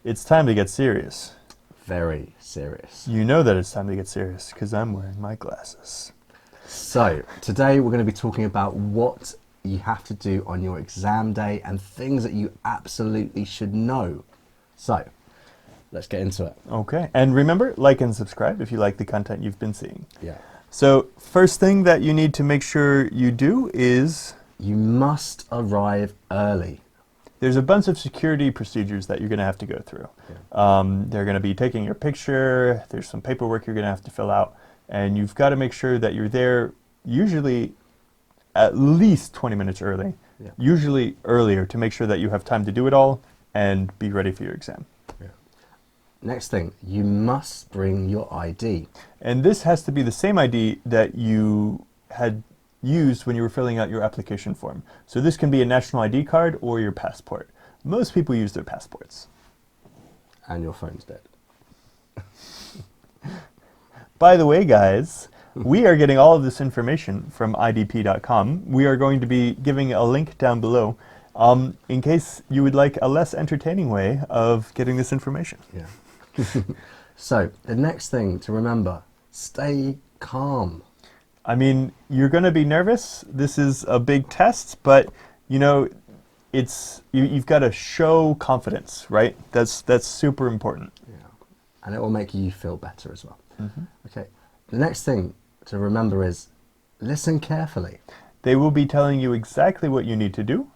It's time to get serious. Very serious. You know that it's time to get serious because I'm wearing my glasses. So, today we're going to be talking about what you have to do on your exam day and things that you absolutely should know. So, let's get into it. Okay. And remember, like and subscribe if you like the content you've been seeing. Yeah. So, first thing that you need to make sure you do is... You must arrive early. There's a bunch of security procedures that you're going to have to go through. Yeah. They're going to be taking your picture, there's some paperwork you're going to have to fill out, and you've got to make sure that you're there usually at least 20 minutes early, Yeah. usually earlier, to make sure that you have time to do it all and be ready for your exam. Yeah. Next thing, you must bring your ID. And this has to be the same ID that you had used when you were filling out your application form. So this can be a national ID card or your passport. Most people use their passports. And your phone's dead. By the way, guys, we are getting all of this information from idp.com. We are going to be giving a link down below in case you would like a less entertaining way of getting this information. Yeah. So, the next thing to remember, stay calm. I mean, you're going to be nervous. This is a big test, but you know, you've got to show confidence, right? That's super important. Yeah. And it will make you feel better as well. Mm-hmm. Okay. The next thing to remember is listen carefully. They will be telling you exactly what you need to do.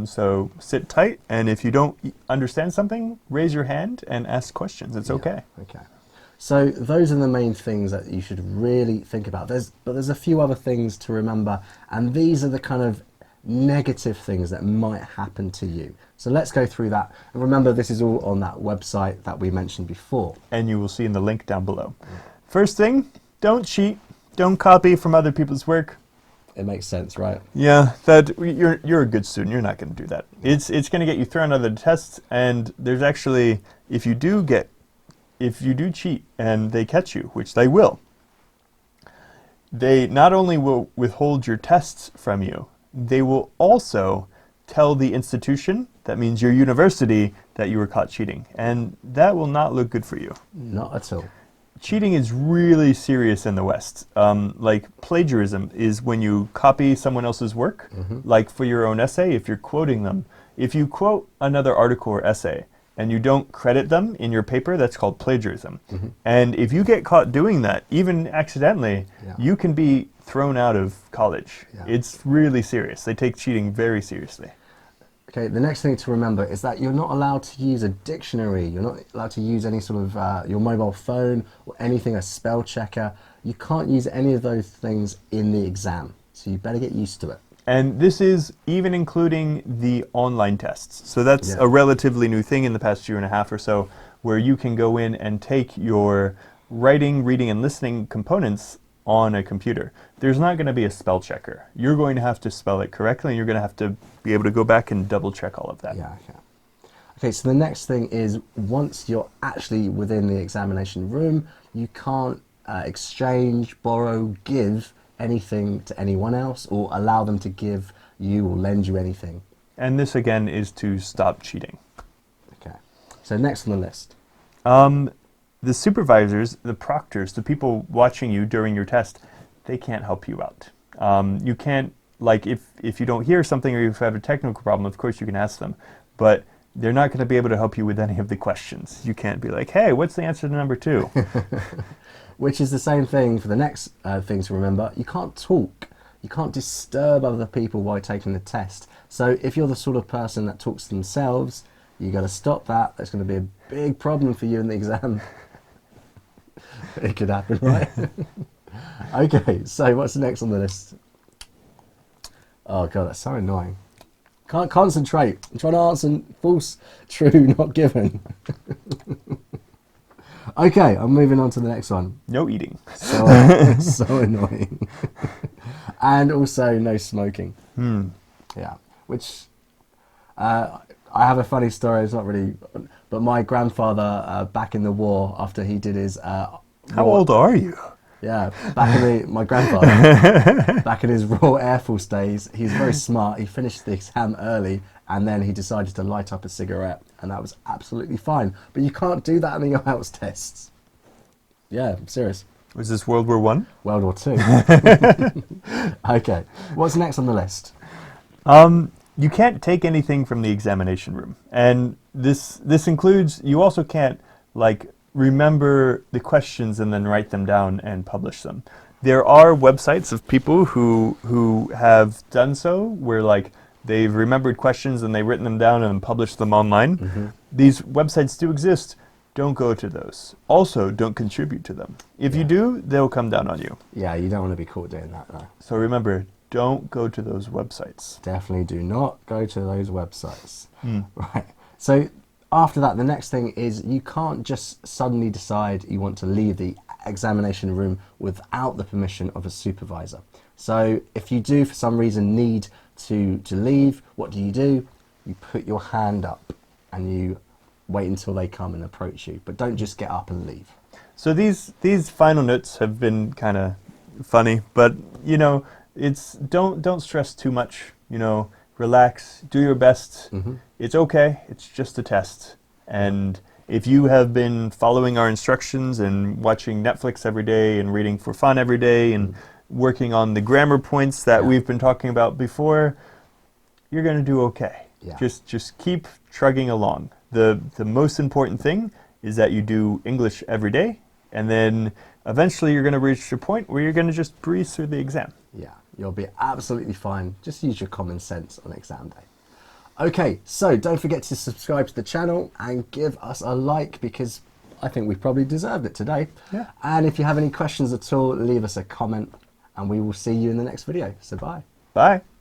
So sit tight, and if you don't understand something, raise your hand and ask questions. It's okay. Okay. So those are the main things that you should really think about. But there's a few other things to remember, and these are the kind of negative things that might happen to you. So let's go through that. And remember, this is all on that website that we mentioned before. And you will see in the link down below. First thing, don't cheat. Don't copy from other people's work. It makes sense, right? Yeah, that you're a good student. You're not going to do that. It's going to get you thrown out of the tests, and there's actually, if you do cheat and they catch you, which they will, they not only will withhold your tests from you, they will also tell the institution, that means your university, that you were caught cheating. And that will not look good for you. Not at all. Cheating is really serious in the West. Like plagiarism is when you copy someone else's work, like for your own essay, if you're quoting them. If you quote another article or essay and you don't credit them in your paper, that's called plagiarism. And if you get caught doing that, even accidentally, you can be thrown out of college. Yeah. It's really serious. They take cheating very seriously. Okay, the next thing to remember is that you're not allowed to use a dictionary. You're not allowed to use any sort of your mobile phone or anything, a spell checker. You can't use any of those things in the exam. So you better get used to it. And this is even including the online tests. So that's a relatively new thing in the past year and a half or so, where you can go in and take your writing, reading, and listening components on a computer. There's not going to be a spell checker. You're going to have to spell it correctly, and you're going to have to be able to go back and double check all of that. Yeah, okay. Okay, so the next thing is once you're actually within the examination room, you can't exchange, borrow, give anything to anyone else or allow them to give you or lend you anything. And this again is to stop cheating. Okay, so next on the list. The supervisors, the proctors, the people watching you during your test, they can't help you out. You can't, like if you don't hear something or you have a technical problem, of course you can ask them, but they're not going to be able to help you with any of the questions. You can't be like, hey, what's the answer to number 2? Which is the same thing for the next thing to remember. You can't talk. You can't disturb other people while taking the test. So if you're the sort of person that talks to themselves, you got to stop that. That's going to be a big problem for you in the exam. It could happen, right? Okay, so what's next on the list? Oh god, that's so annoying. Can't concentrate. I'm trying to answer false, true, not given. Okay, I'm moving on to the next one. No eating. So annoying. And also no smoking. Yeah, which I have a funny story. It's not really, but my grandfather back in the war, after he did his how old are you? Yeah, my grandfather, back in his Royal Air Force days, he was very smart. He finished the exam early, and then he decided to light up a cigarette and that was absolutely fine. But you can't do that on the IELTS tests. Yeah, I'm serious. Was this World War One? World War Two. Okay, what's next on the list? You can't take anything from the examination room, and this includes, you also can't like remember the questions and then write them down and publish them. There are websites of people who have done so, where like they've remembered questions and they've written them down and published them online. These websites do exist. Don't go to those. Also, don't contribute to them. If you do, they'll come down on you. Yeah, you don't want to be caught doing that though. So remember, don't go to those websites. Definitely do not go to those websites. Right. So after that, the next thing is you can't just suddenly decide you want to leave the examination room without the permission of a supervisor. So if you do for some reason need to leave, what do? You put your hand up and you wait until they come and approach you, but don't just get up and leave. So these final notes have been kind of funny, but you know, it's don't stress too much, you know, relax, do your best. It's okay, it's just a test. And if you have been following our instructions and watching Netflix every day and reading for fun every day and working on the grammar points that we've been talking about before, you're going to do okay. Just keep trugging along. The most important thing is that you do English every day, and then eventually you're going to reach a point where you're going to just breeze through the exam. Yeah, you'll be absolutely fine. Just use your common sense on exam day. Okay, so don't forget to subscribe to the channel and give us a like, because I think we probably deserved it today. And if you have any questions at all, leave us a comment and we will see you in the next video. So bye. Bye.